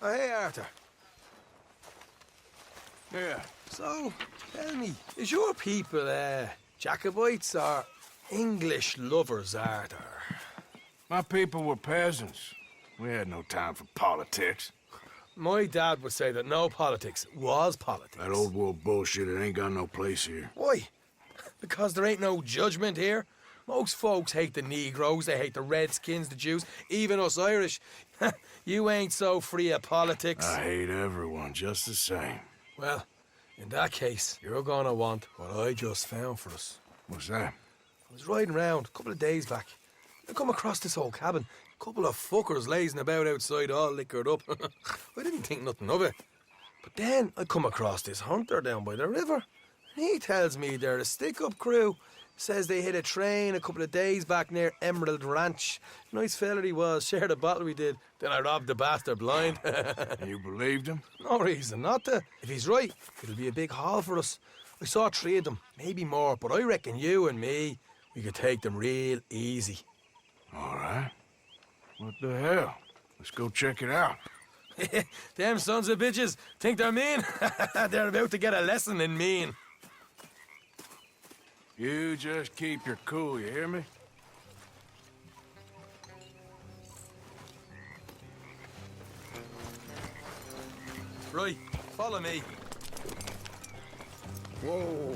Oh, hey, Arthur. Yeah. So, tell me, is your people, Jacobites or English lovers, Arthur? My people were peasants. We had no time for politics. My dad would say that no politics was politics. That old world bullshit, it ain't got no place here. Why? Because there ain't no judgment here. Most folks hate the Negroes, they hate the Redskins, the Jews, even us Irish. You ain't so free of politics. I hate everyone just the same. Well, in that case, you're gonna want what I just found for us. What's that? I was riding around a couple of days back. I come across this old cabin. A couple of fuckers lazing about outside all liquored up. I didn't think nothing of it. But then I come across this hunter down by the river. And he tells me they're a stick-up crew. Says they hit a train a couple of days back near Emerald Ranch. Nice fella he was, shared a bottle we did. Then I robbed the bastard blind. You believed him? No reason not to. If he's right, it'll be a big haul for us. I saw 3 of them, maybe more, but I reckon you and me, we could take them real easy. All right. What the hell? Let's go check it out. Them sons of bitches think they're mean. They're about to get a lesson in mean. You just keep your cool, you hear me? Right, follow me. Whoa.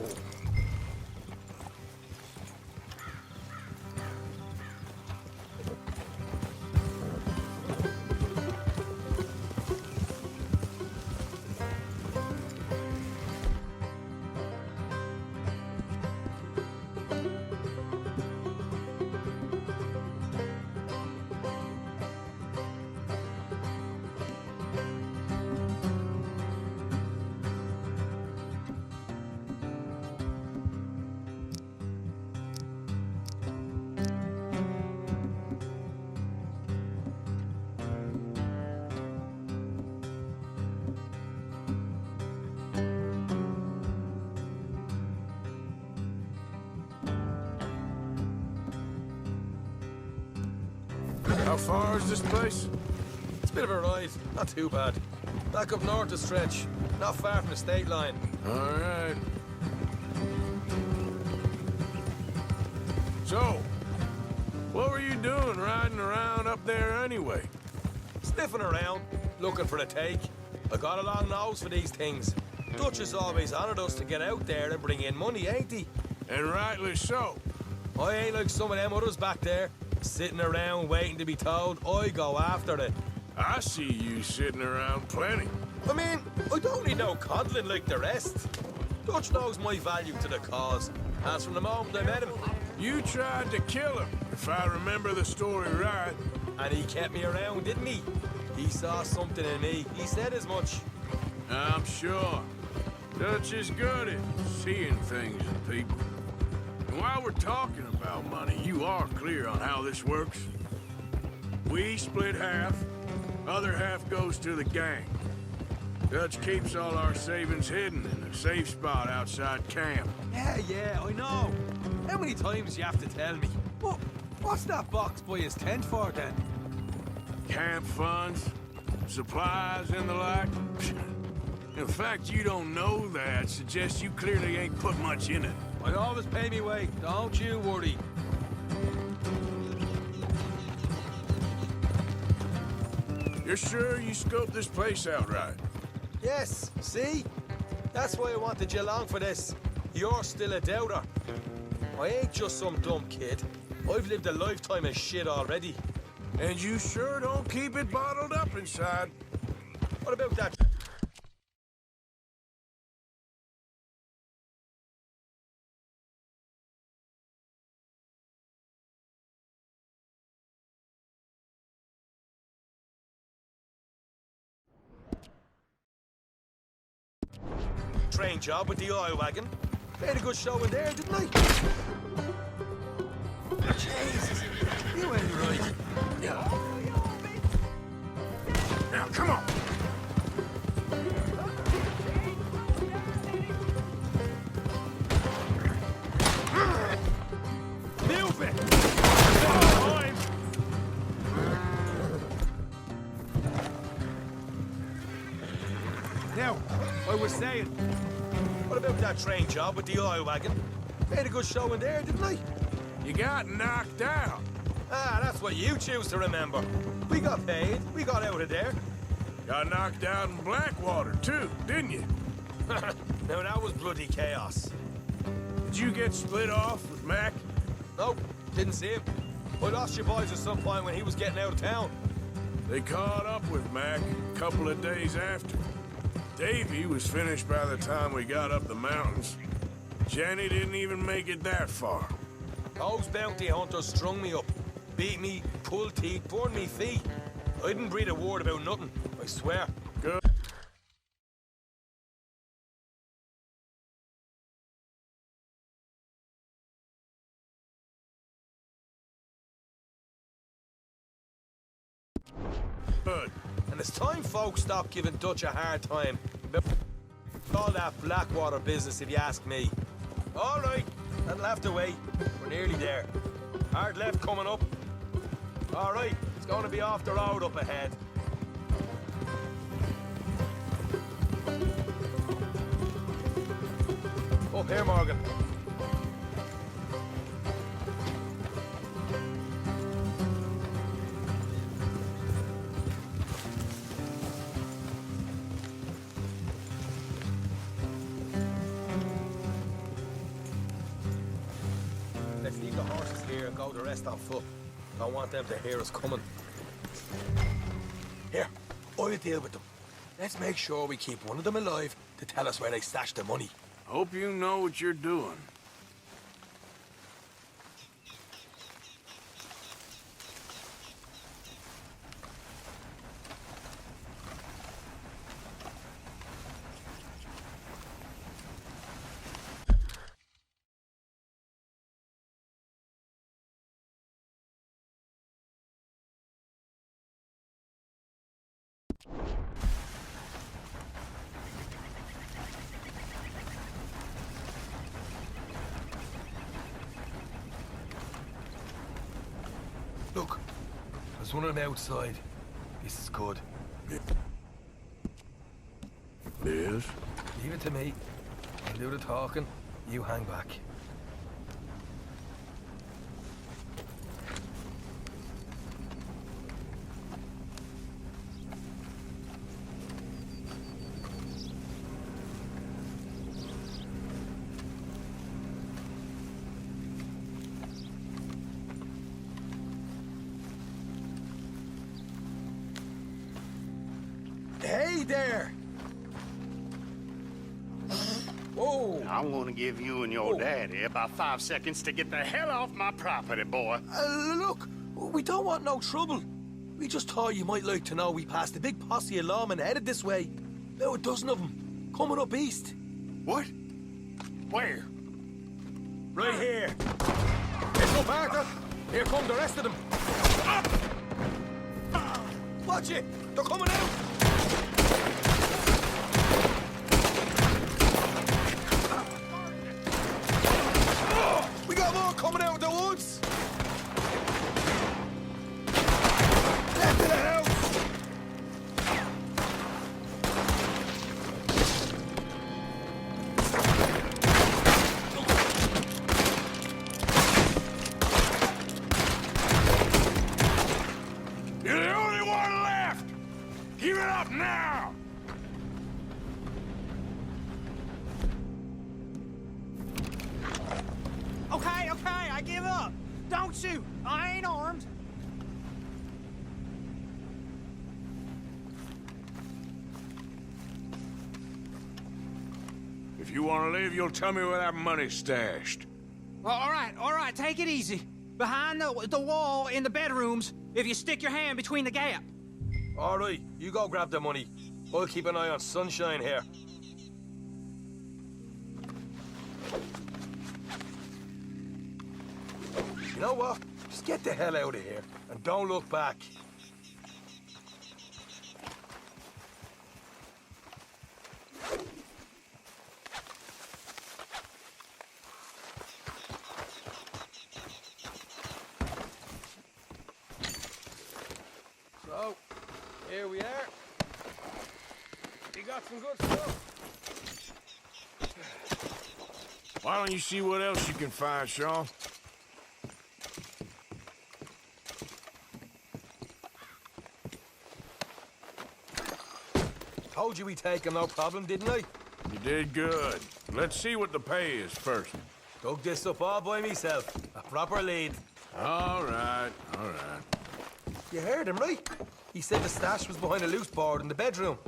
How far is this place? It's a bit of a ride, not too bad. Back up north a stretch, not far from the state line. All right. So, what were you doing riding around up there anyway? Sniffing around, looking for a take. I got a long nose for these things. Dutch has always honoured us to get out there and bring in money, ain't he? And rightly so. I ain't like some of them others back there, sitting around waiting to be told. I go after it. I see you sitting around plenty. I mean, I don't need no coddling like the rest. Dutch knows my value to the cause, as from the moment I met him. You tried to kill him, if I remember the story right. And he kept me around, didn't he? He saw something in me. He said as much. I'm sure. Dutch is good at seeing things in people. And while we're talking about money, you are clear on how this works? We split half, other half goes to the gang. Dutch keeps all our savings hidden in a safe spot outside camp. Yeah, I know. How many times you have to tell me? What's that box by his tent for, then? Camp funds, supplies, and the like. The fact you don't know that suggests you clearly ain't put much in it. I always pay me way, don't you worry. You're sure you scoped this place out right? Yes, see? That's why I wanted you along for this. You're still a doubter. I ain't just some dumb kid. I've lived a lifetime of shit already. And you sure don't keep it bottled up inside. What about that? Train job with the oil wagon. Made a good show in there, didn't I? Jesus, you ain't right. Yeah. Now, come on. Move it! Now, I was saying, what about that train job with the oil wagon? Made a good show in there, didn't I? You got knocked out. Ah, that's what you choose to remember. We got paid, we got out of there. Got knocked out in Blackwater, too, didn't you? Now that was bloody chaos. Did you get split off with Mac? Nope, didn't see him. I lost your boys at some point when he was getting out of town. They caught up with Mac a couple of days after. Davy was finished by the time we got up the mountains. Jenny didn't even make it that far. Those bounty hunters strung me up. Beat me, pulled teeth, burned me feet. I didn't breathe a word about nothing, I swear. Good. Good. And it's time folks stop giving Dutch a hard time about all that Blackwater business, if you ask me. All right, that'll have to wait. We're nearly there. Hard left coming up. All right, it's going to be off the road up ahead. Up here, Morgan. Let's leave the horses here and go the rest on foot. Don't want them to hear us coming. Here, I'll deal with them. Let's make sure we keep one of them alive to tell us where they stashed the money. Hope you know what you're doing. Look, there's one of them outside. This is good. Yes? Leave it to me. I'll do the talking. You hang back. Hey there! Whoa! I'm gonna give you and your daddy about 5 seconds to get the hell off my property, boy. Look, we don't want no trouble. We just thought you might like to know we passed a big posse of lawmen headed this way. About a dozen of them, coming up east. What? Where? Right here. Let's go, Parker. Here come the rest of them. Watch it! They're coming out! We got more coming out of the woods! Left of the house! You're the only one left! Give it up now! Okay, I give up. Don't shoot. I ain't armed. If you want to leave, you'll tell me where that money's stashed. Well, all right, take it easy. Behind the wall in the bedrooms, if you stick your hand between the gap. All right, you go grab the money. I'll keep an eye on Sunshine here. You know what? Just get the hell out of here and don't look back. So, here we are. You got some good stuff. Why don't you see what else you can find, Sean? Told you we'd take him, no problem, didn't I? You did good. Let's see what the pay is first. Dug this up all by myself. A proper lead. All right, all right. You heard him, right? He said the stash was behind a loose board in the bedroom.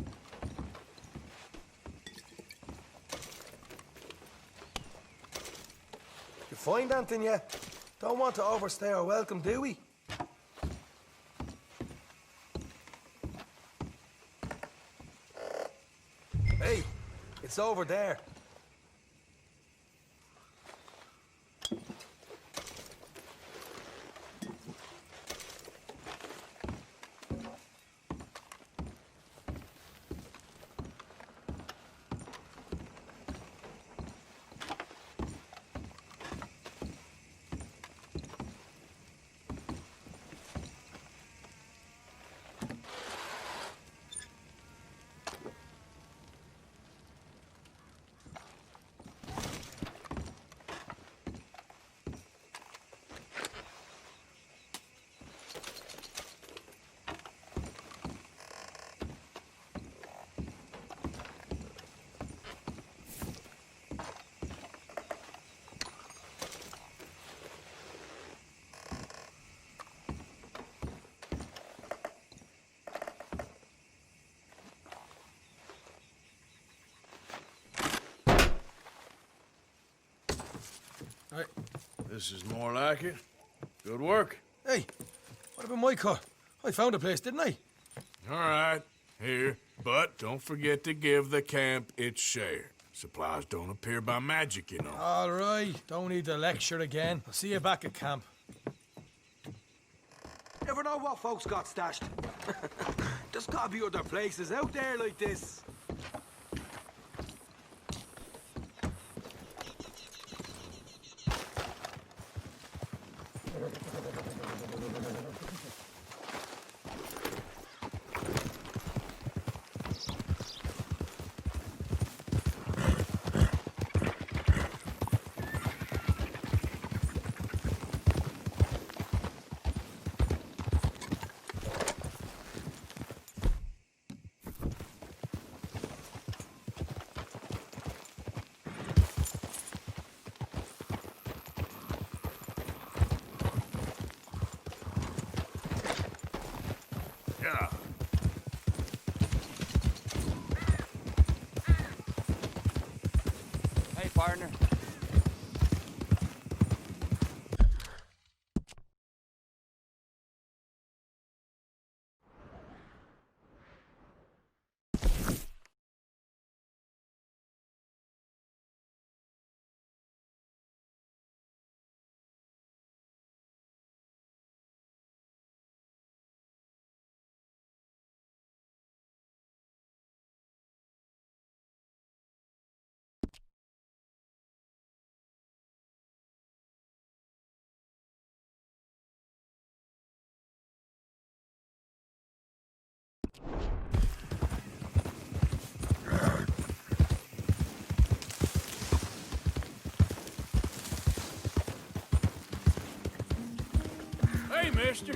You find anything yet? Don't want to overstay our welcome, do we? Hey, it's over there. Hey, this is more like it. Good work. Hey, what about my car? I found a place, didn't I? All right, here. But don't forget to give the camp its share. Supplies don't appear by magic, you know. All right, don't need to lecture again. I'll see you back at camp. Never know what folks got stashed. There's gotta be other places out there like this. Yeah. Hey, partner. Hey, mister.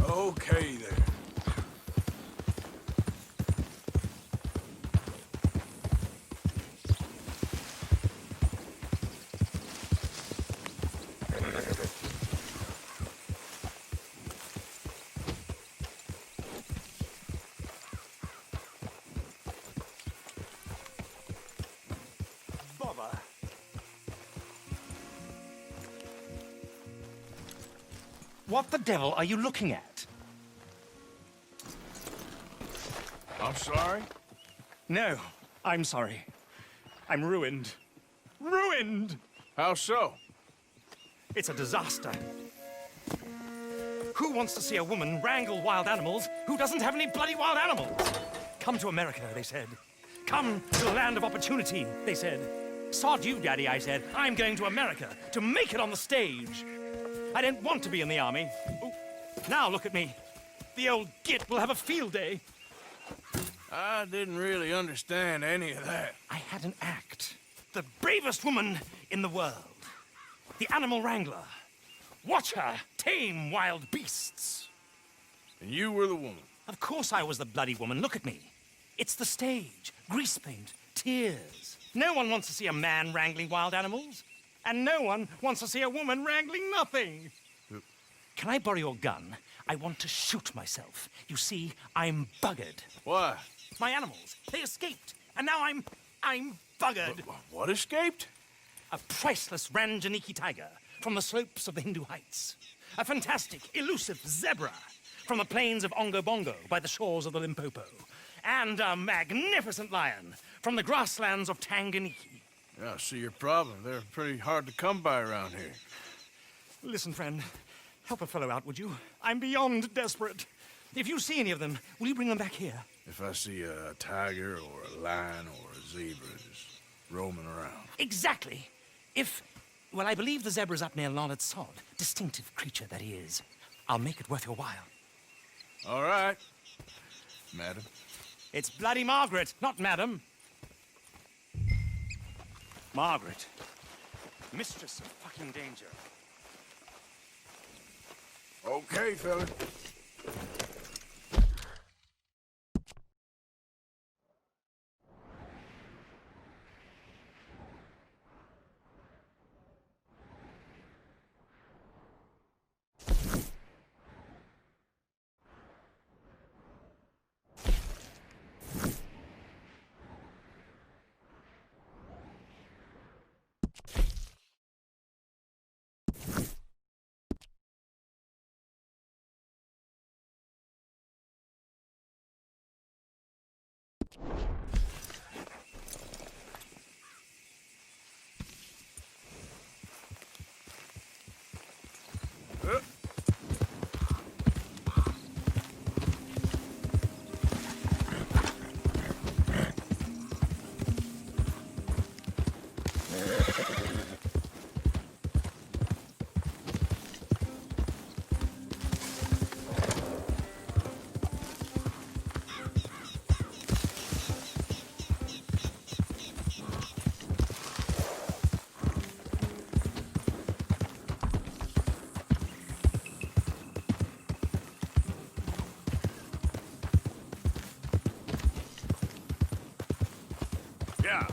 Okay, there. Bother. What the devil are you looking at? I'm sorry. No, I'm sorry. I'm ruined. Ruined! How so? It's a disaster. Who wants to see a woman wrangle wild animals who doesn't have any bloody wild animals? Come to America, they said. Come to the land of opportunity, they said. Sod you, Daddy, I said. I'm going to America to make it on the stage. I don't want to be in the army. Ooh, Now look at me. The old git will have a field day. I didn't really understand any of that. I had an act. The bravest woman in the world. The animal wrangler. Watch her tame wild beasts. And you were the woman. Of course I was the bloody woman. Look at me. It's the stage. Grease paint. Tears. No one wants to see a man wrangling wild animals. And no one wants to see a woman wrangling nothing. Can I borrow your gun? I want to shoot myself. You see, I'm buggered. Why? My animals, they escaped. And now I'm buggered. What escaped? A priceless Ranjaniki tiger from the slopes of the Hindu Heights. A fantastic, elusive zebra from the plains of Ongo Bongo by the shores of the Limpopo. And a magnificent lion from the grasslands of Tanganyika. Yeah, I see your problem. They're pretty hard to come by around here. Listen, friend, help a fellow out, would you? I'm beyond desperate. If you see any of them, will you bring them back here? If I see a tiger or a lion or a zebra just roaming around. Exactly. Well, I believe the zebra's up near Larned Sod. Distinctive creature that he is. I'll make it worth your while. All right, madam. It's bloody Margaret, not madam. Margaret. Mistress of fucking danger. Okay, fella. Yeah.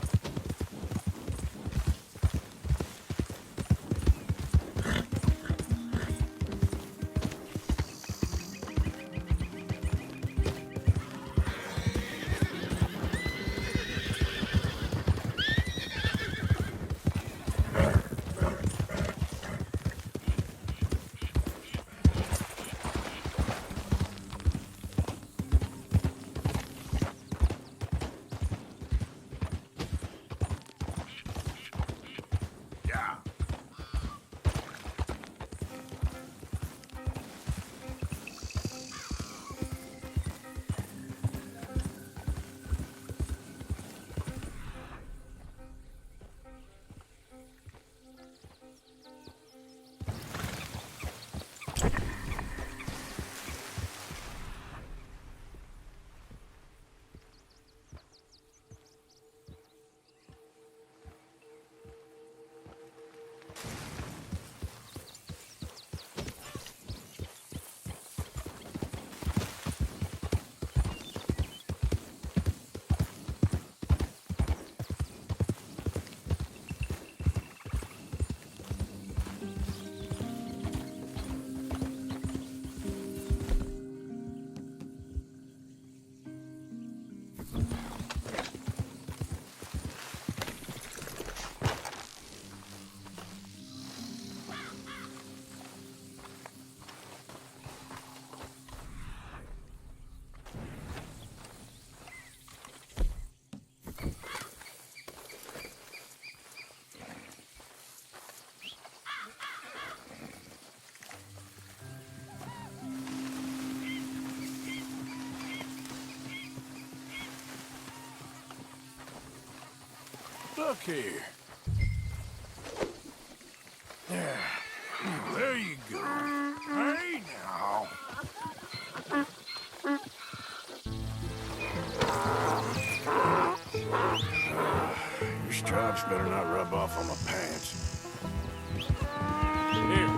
Look here. Yeah. There you go. Hey, now. Your stripes better not rub off on my pants. Here.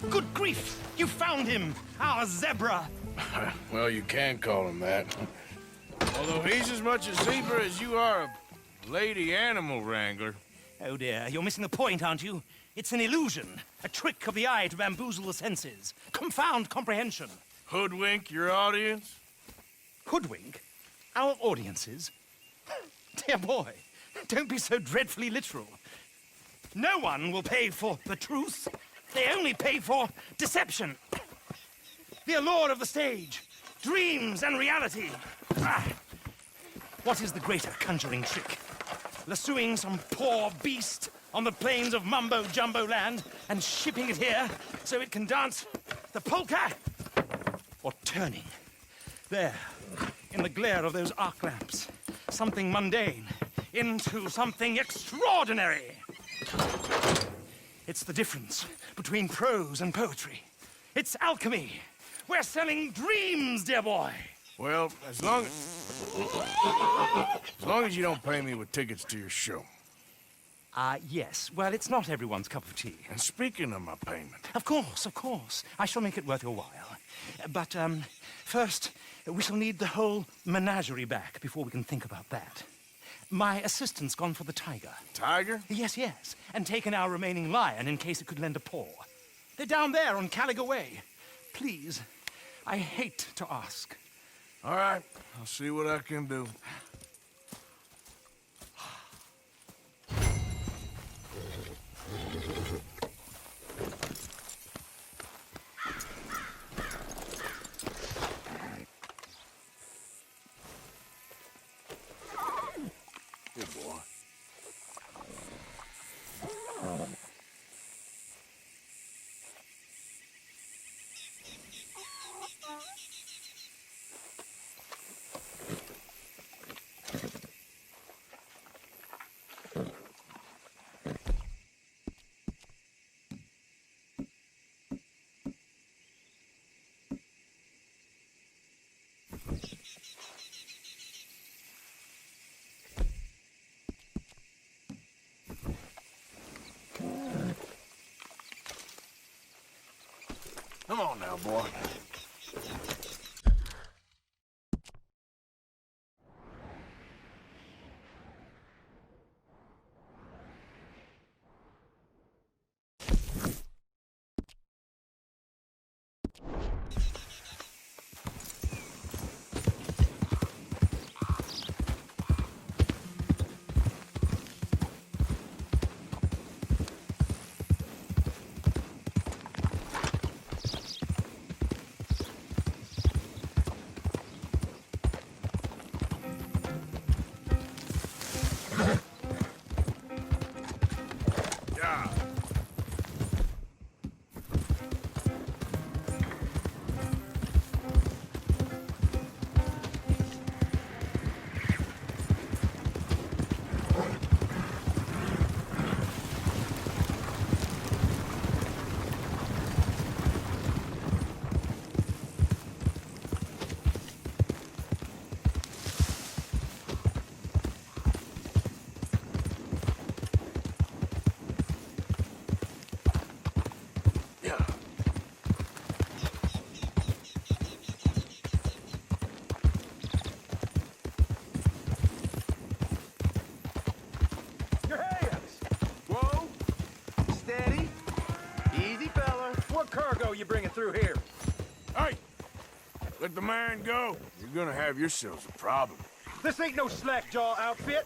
Good grief! You found him! Our zebra! Well, you can call him that. Although he's as much a zebra as you are a lady animal wrangler. Oh dear, you're missing the point, aren't you? It's an illusion, a trick of the eye to bamboozle the senses, confound comprehension. Hoodwink your audience? Hoodwink? Our audiences? Dear boy, don't be so dreadfully literal. No one will pay for the truth. They only pay for deception. The allure of the stage, dreams and reality. Ah. What is the greater conjuring trick? Lassoing some poor beast on the plains of mumbo-jumbo land and shipping it here so it can dance the polka? Or turning, there, in the glare of those arc lamps, something mundane into something extraordinary? It's the difference between prose and poetry. It's alchemy. We're selling dreams, dear boy. Well, as long as you don't pay me with tickets to your show. Yes. Well, it's not everyone's cup of tea. And speaking of my payment, Of course. I shall make it worth your while. But, first, we shall need the whole menagerie back before we can think about that. My assistant's gone for the tiger. Tiger? Yes, and taken our remaining lion in case it could lend a paw. They're down there on Caliga Way. Please, I hate to ask. All right, I'll see what I can do. Good boy. Come on now, boy. Yeah. Yeah. Your hands! Whoa! Steady. Easy, fella. What cargo you bringing through here? Hey! Let the man go. You're gonna have yourselves a problem. This ain't no slack-jaw outfit.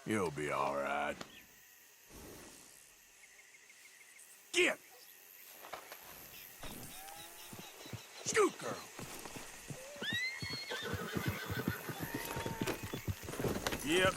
You'll be all right. Get! Scoot, girl. Yep.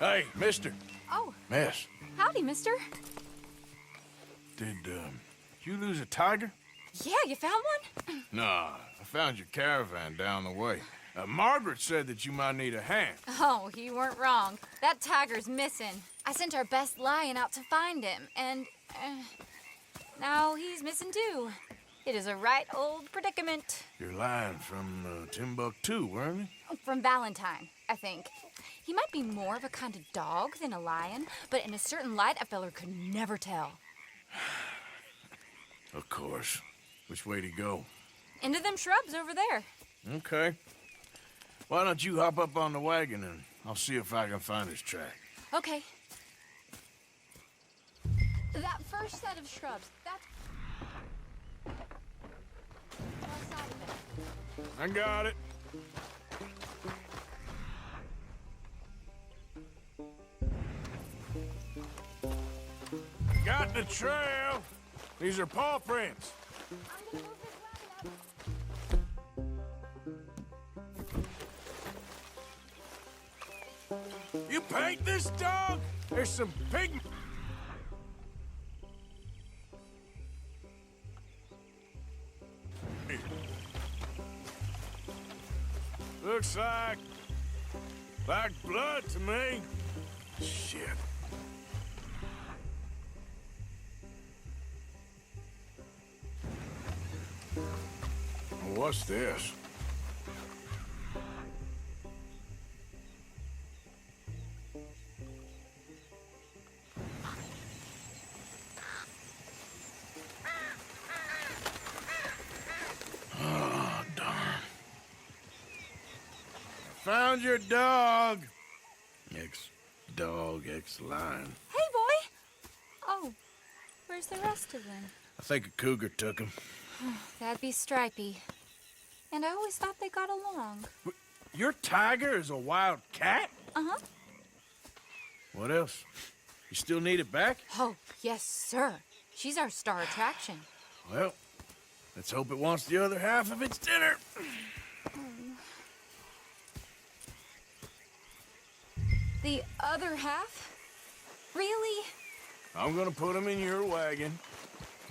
Hey, mister. Oh, Miss. howdy, mister. Did, you lose a tiger? Yeah, you found one? Nah, I found your caravan down the way. Margaret said that you might need a hand. Oh, you weren't wrong. That tiger's missing. I sent our best lion out to find him, and now he's missing too. It is a right old predicament. You're lying from Timbuktu, weren't you? From Valentine, I think. He might be more of a kind of dog than a lion, but in a certain light, a feller could never tell. Of course. Which way to go? Into them shrubs over there. Okay. Why don't you hop up on the wagon and I'll see if I can find his track. Okay. That first set of shrubs, that's... outside of it. I got it. Got the trail. These are paw prints. I'm gonna move this wagon up. You paint this dog? There's some pig... Looks like blood to me. Shit. What's this? Oh, darn. Found your dog. Ex-dog, ex-lion. Hey, boy! Oh, where's the rest of them? I think a cougar took him. That'd be Stripey. And I always thought they got along. Your tiger is a wild cat? Uh-huh. What else? You still need it back? Oh, yes, sir. She's our star attraction. Well, let's hope it wants the other half of its dinner. The other half? Really? I'm gonna put him in your wagon.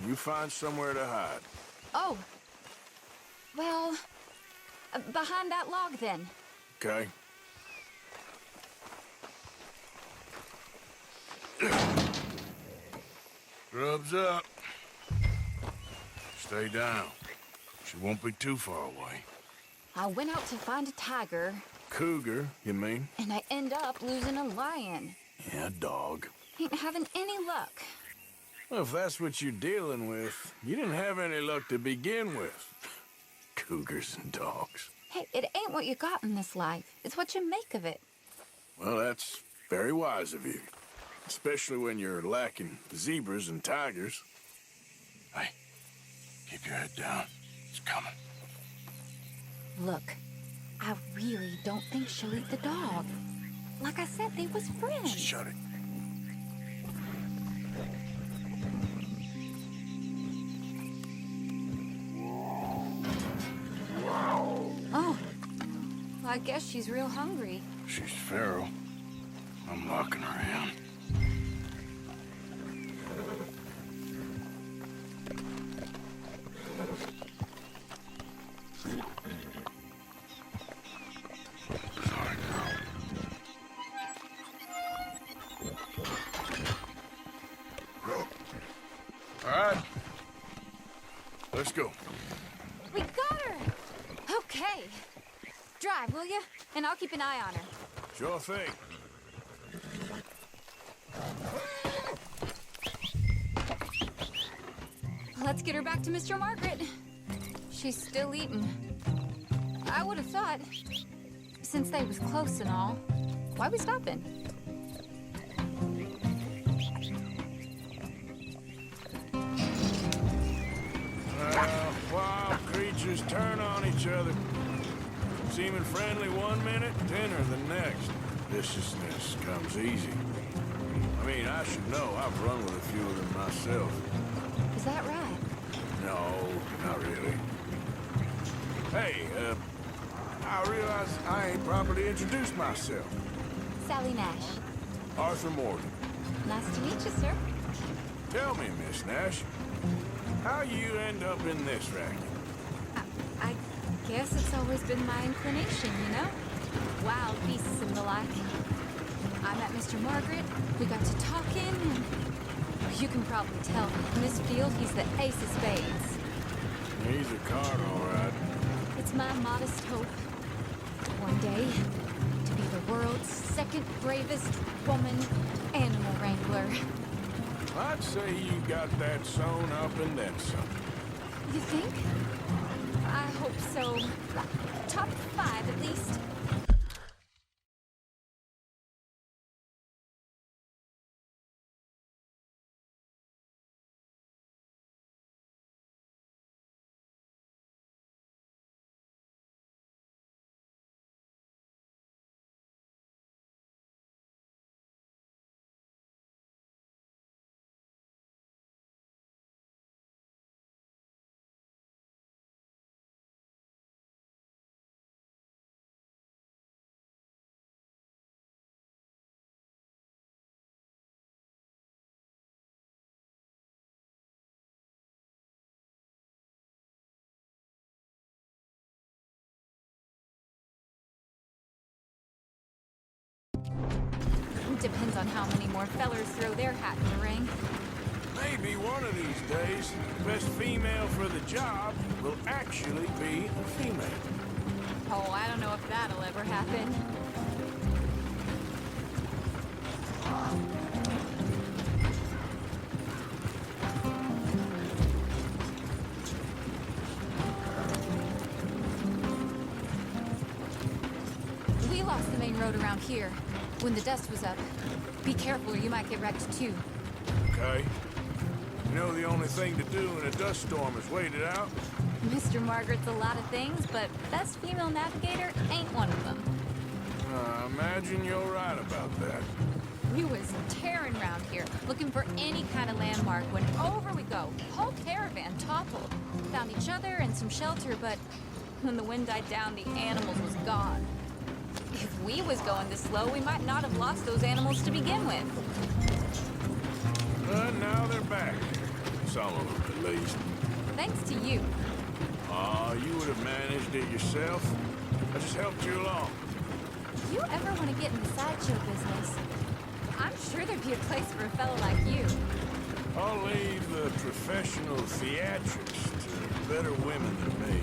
You find somewhere to hide. Oh. Well, behind that log, then. Okay. Grub's up. Stay down. She won't be too far away. I went out to find a tiger, Cougar, you mean? and I end up losing a lion. Yeah, dog. Ain't having any luck. Well, if that's what you're dealing with, you didn't have any luck to begin with. Cougars and dogs. Hey, it ain't what you got in this life. It's what you make of it. Well, that's very wise of you. Especially when you're lacking zebras and tigers. Hey, keep your head down. It's coming. Look, I really don't think she'll eat the dog. Like I said, they was friends. Shut it. Oh, well, I guess she's real hungry. She's feral. I'm locking her in. Sorry, girl. All right. Let's go. We got her! Okay. Drive, will you? And I'll keep an eye on her. Sure thing. Let's get her back to Mr. Margaret. She's still eating. I would have thought, since they was close and all, why we stopping? Wild creatures turn on each other. Seeming friendly one minute, dinner the next. Viciousness comes easy. I mean, I should know. I've run with a few of them myself. Is that right? No, not really. Hey, I realize I ain't properly introduced myself. Sally Nash. Arthur Morgan. Nice to meet you, sir. Tell me, Miss Nash, how you end up in this racket? I guess it's always been my inclination, you know? Wild beasts and the like. I met Mr. Margaret, we got to talking, and you can probably tell in this field he's the ace of spades. He's a card, all right. It's my modest hope, one day, to be the world's second bravest woman animal wrangler. I'd say you got that sewn up and then some. You think? I hope so. Top 5 at least. Depends on how many more fellers throw their hat in the ring. Maybe one of these days, the best female for the job will actually be a female. Oh, I don't know if that'll ever happen. We lost the main road around here when the dust was up. Be careful or you might get wrecked too. Okay? You know the only thing to do in a dust storm is wait it out? Mr. Margaret's a lot of things, but best female navigator ain't one of them. I imagine you're right about that. We was tearing around here, looking for any kind of landmark when over we go. Whole caravan toppled. Found each other and some shelter, but when the wind died down, the animals was gone. If we was going this slow, we might not have lost those animals to begin with. But now they're back. Some of them, at least. Thanks to you. You would have managed it yourself. I just helped you along. If you ever want to get in the sideshow business, I'm sure there'd be a place for a fellow like you. I'll leave the professional theatrics to better women than me.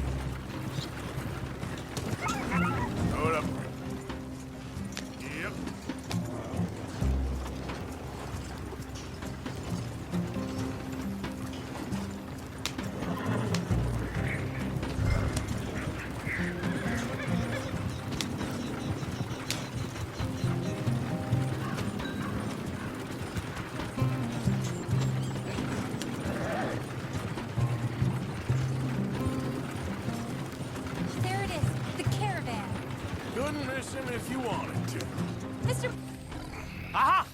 Hold up. Yep. There it is, the caravan. Couldn't miss him if you wanted to. Mr. Aha!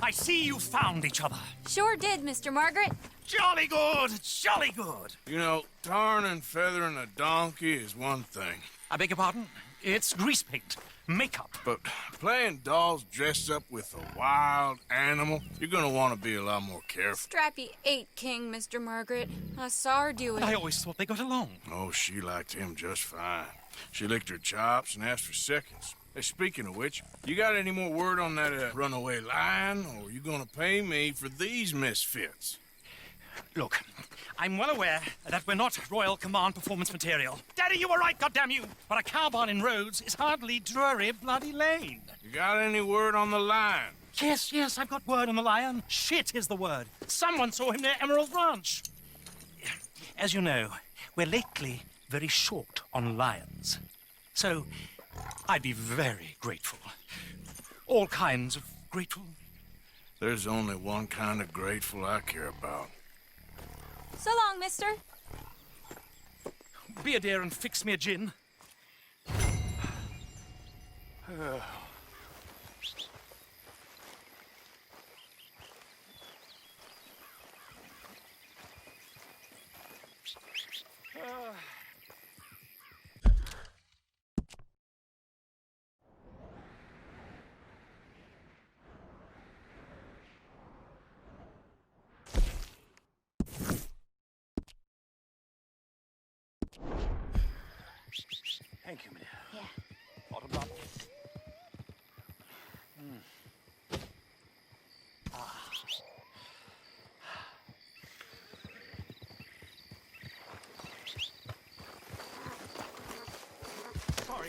I see you found each other. Sure did, Mr. Margaret. Jolly good, jolly good. You know, tarring and feathering a donkey is one thing. I beg your pardon? It's grease paint, makeup. But playing dolls dressed up with a wild animal, you're gonna want to be a lot more careful. Strappy ain't king, Mr. Margaret. I saw her do it. I always thought they got along. Oh, she liked him just fine. She licked her chops and asked for seconds. Hey, speaking of which, you got any more word on that runaway lion, or you gonna pay me for these misfits? Look, I'm well aware that we're not Royal Command performance material. Daddy, you were right, goddammit you! But a cow barn in Rhodes is hardly Drury Bloody Lane. You got any word on the lion? Yes, I've got word on the lion. Shit is the word. Someone saw him near Emerald Ranch. As you know, we're lately very short on lions. So, I'd be very grateful. All kinds of grateful. There's only one kind of grateful I care about. So long, mister. Be a dear and fix me a gin.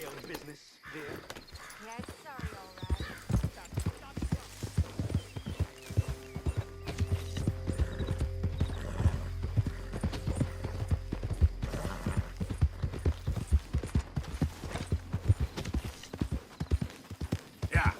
my own business, dear. Yeah, sorry, all right. Yeah.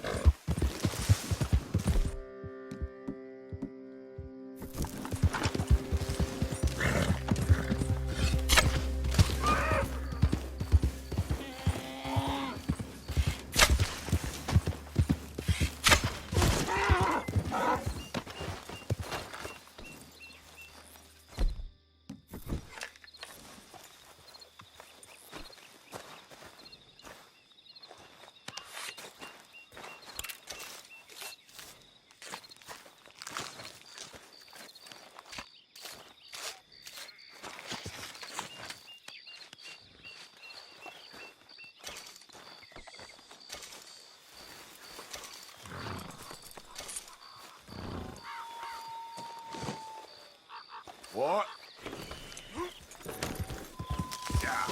What? Yeah.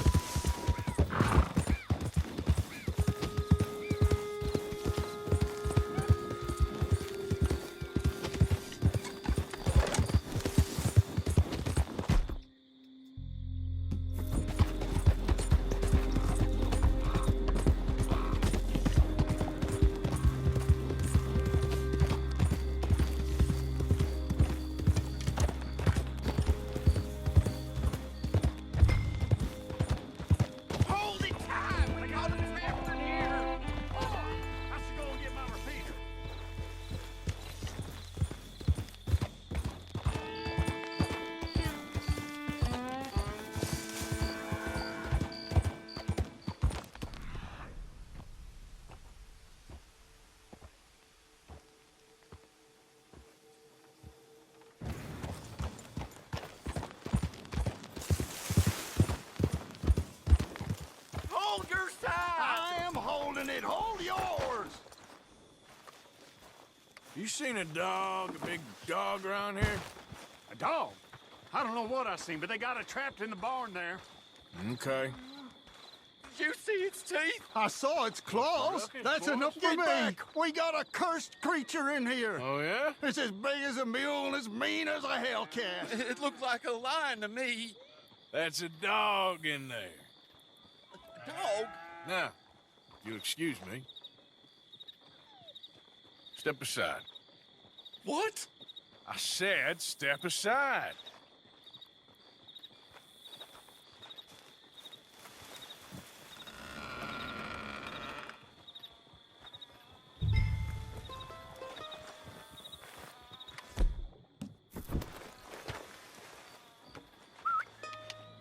Hold it tight! I got a trapper in here! Oh, I should go and get my repeater. Hold your side! I am holding it. Hold yours! You seen a dog, a big dog around here? A dog? I don't know what I seen, but they got it trapped in the barn there. Okay. Did you see its teeth? I saw its claws. Look, its That's claws. enough for Get me. back. We got a cursed creature in here. Oh, yeah? It's as big as a mule and as mean as a hellcat. It looked like a lion to me. That's a dog in there. A dog? Now, you'll excuse me. Step aside. What? I said step aside.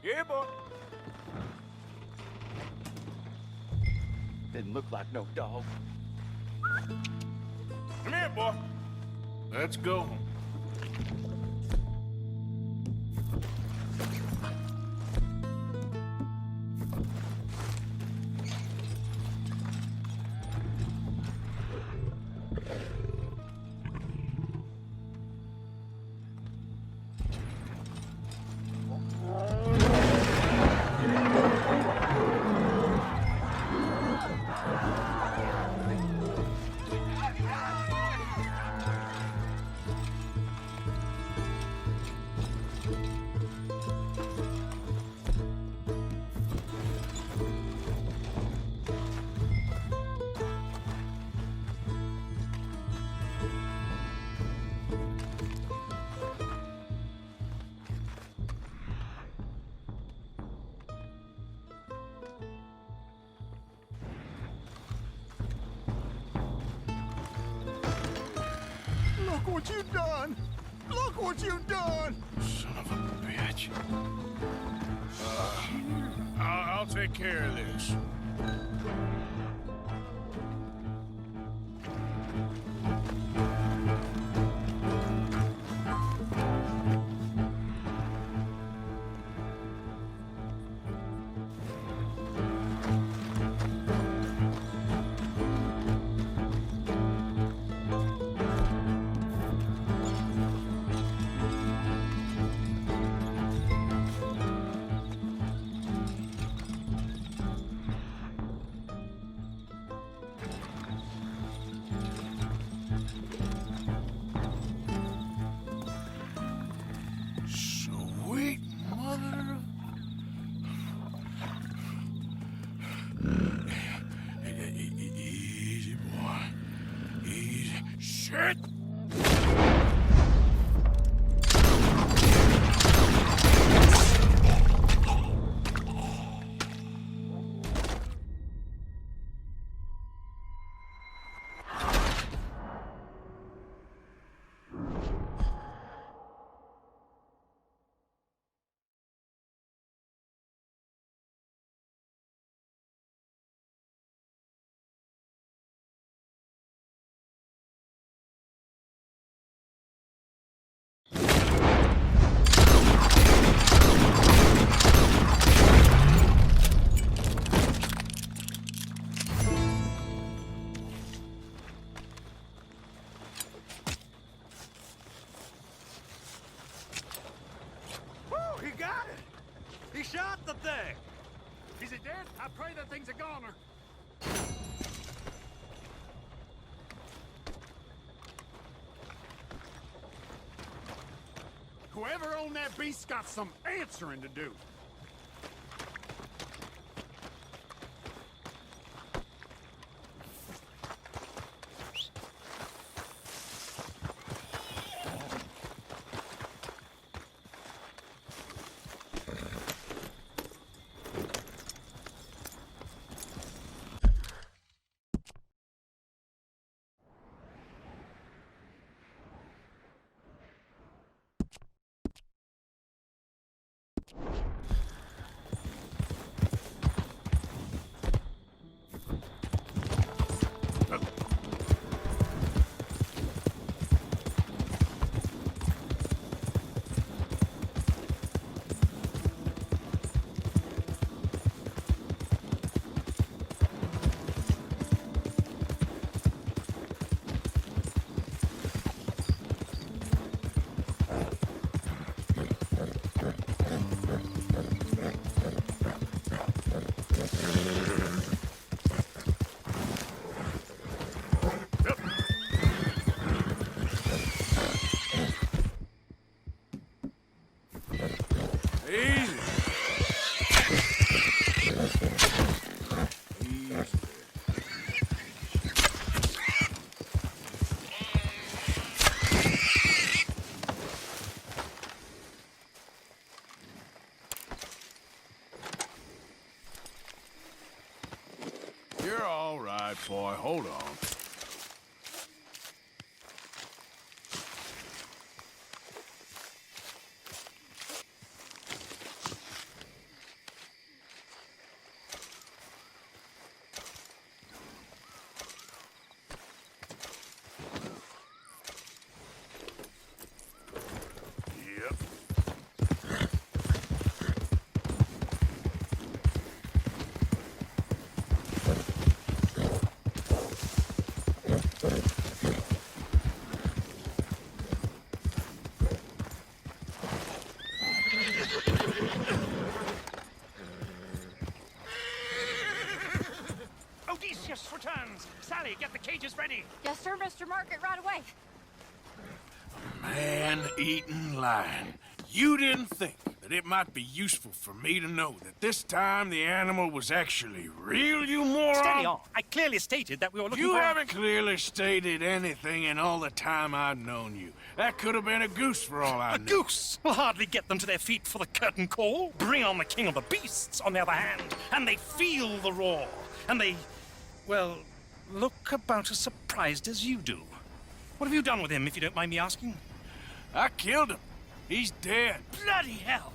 Yeah, boy. Didn't look like no dog. Come here, boy. Let's go. Look what you've done. Look what you've done. Son of a bitch. I'll take care of this. He got it! He shot the thing! Is it dead? I pray that thing's a goner. Whoever owned that beast's got some answering to do. You're all right, boy. Hold on. Odysseus returns. Sally, get the cages ready. Yes, sir, Mr. Market, right away. Man-eating lion. You didn't think that it might be useful for me to know that this time the animal was actually real, you moron? Steady on. I clearly stated that we were looking You for... haven't clearly stated anything in all the time I've known you. That could have been a goose for all I A know. goose will hardly get them to their feet for the curtain call. Bring on the king of the beasts, on the other hand, and they feel the roar. And they, well, look about as surprised as you do. What have you done with him, if you don't mind me asking? I killed him. He's dead. Bloody hell!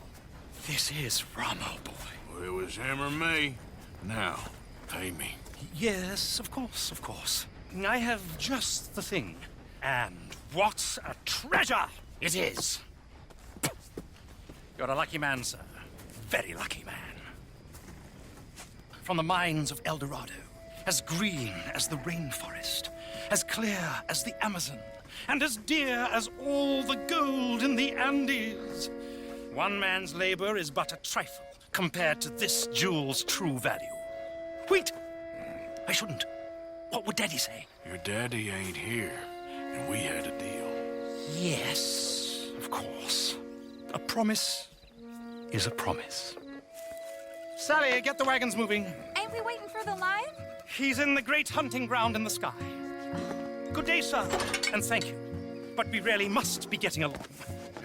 This is Ramo, boy. Well, it was him or me. Now, pay me. Yes, of course, of course. I have just the thing. And what a treasure it is! You're a lucky man, sir. Very lucky man. From the mines of El Dorado, as green as the rainforest, as clear as the Amazon, and as dear as all the gold in the Andes. One man's labor is but a trifle compared to this jewel's true value. Wait! I shouldn't. What would Daddy say? Your daddy ain't here, and we had a deal. Yes, of course. A promise is a promise. Sally, get the wagons moving. Ain't we waiting for the lion? He's in the great hunting ground in the sky. Good day, sir. And thank you. But we really must be getting along.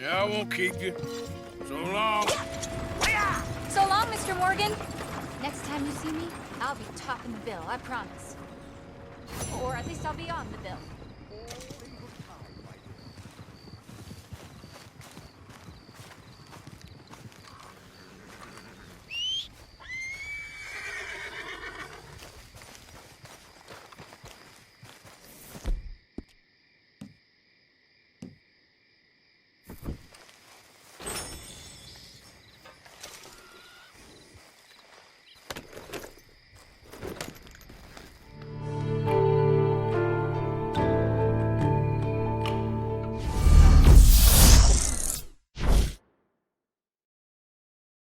Yeah, I won't keep you. So long. So long, Mr. Morgan. Next time you see me, I'll be topping the bill, I promise. Or at least I'll be on the bill.